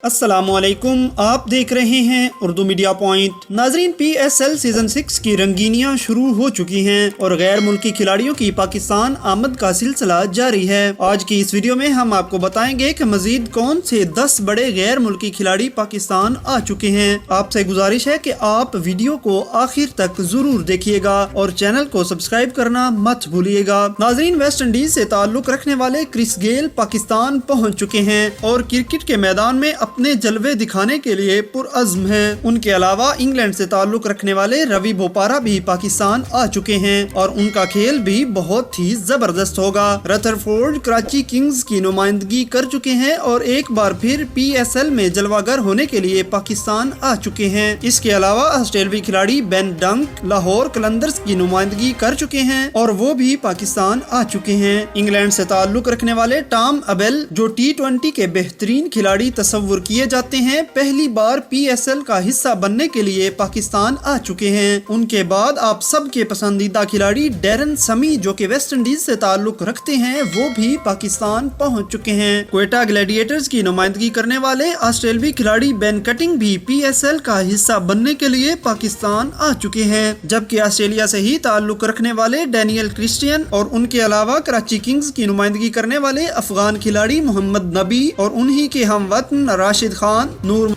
अस्सलामुअलैकुम, आप देख रहे हैं उर्दू मीडिया पॉइंट। नाजरीन, PSL सीजन 6 की रंगीनियां शुरू हो चुकी हैं और गैर मुल्की खिलाड़ियों की पाकिस्तान आमद का सिलसिला जारी है। आज की इस वीडियो में हम आपको बताएंगे कि मजीद कौन से 10 बड़े गैर मुल्की खिलाड़ी पाकिस्तान आ चुके हैं। आपसे गुजारिश है कि आप वीडियो को आखिर तक जरूर देखिएगा और चैनल को सब्सक्राइब करना मत भूलिएगा। नाजरीन, वेस्ट इंडीज से ताल्लुक रखने वाले क्रिस गेल पाकिस्तान पहुँच चुके हैं और क्रिकेट के मैदान में अपने जलवे दिखाने के लिए पुरअज़्म हैं। उनके अलावा इंग्लैंड से ताल्लुक रखने वाले रवि बोपारा भी पाकिस्तान आ चुके हैं और उनका खेल भी बहुत ही जबरदस्त होगा। रदरफोर्ड कराची किंग्स की नुमाइंदगी कर चुके हैं और एक बार फिर PSL में जलवागर होने के लिए पाकिस्तान आ चुके हैं। इसके अलावा ऑस्ट्रेलियाई खिलाड़ी बेन डंक लाहौर कलंदर्स की नुमाइंदगी कर चुके हैं और वो भी पाकिस्तान आ चुके हैं। इंग्लैंड से ताल्लुक रखने वाले टॉम अबेल, जो T20 के बेहतरीन खिलाड़ी तस्वुर किए जाते हैं, पहली बार PSL का हिस्सा बनने के लिए पाकिस्तान आ चुके हैं। उनके बाद आप सबके पसंदीदा खिलाड़ी डैरन समी, जो कि वेस्ट इंडीज से ताल्लुक रखते हैं, वो भी पाकिस्तान पहुंच चुके हैं। क्वेटा ग्लैडिएटर्स की नुमाइंदगी करने वाले ऑस्ट्रेलियाई खिलाड़ी बेन कटिंग भी PSL का हिस्सा बनने के लिए पाकिस्तान आ चुके हैं, जबकि ऑस्ट्रेलिया से ही ताल्लुक रखने वाले डैनियल क्रिस्टियन और उनके अलावा कराची किंग्स की नुमाइंदगी करने वाले अफगान खिलाड़ी मोहम्मद नबी और उन्हीं के हमवतन राशिद खान, नूर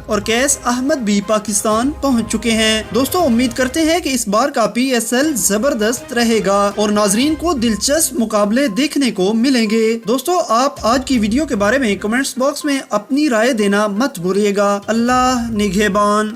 और कैस अहमद भी पाकिस्तान पहुंच चुके हैं। दोस्तों, उम्मीद करते हैं कि इस बार का PSL जबरदस्त रहेगा और नाजरीन को दिलचस्प मुकाबले देखने को मिलेंगे। दोस्तों, आप आज की वीडियो के बारे में कमेंट्स बॉक्स में अपनी राय देना मत भूलिएगा। अल्लाह निगहबान।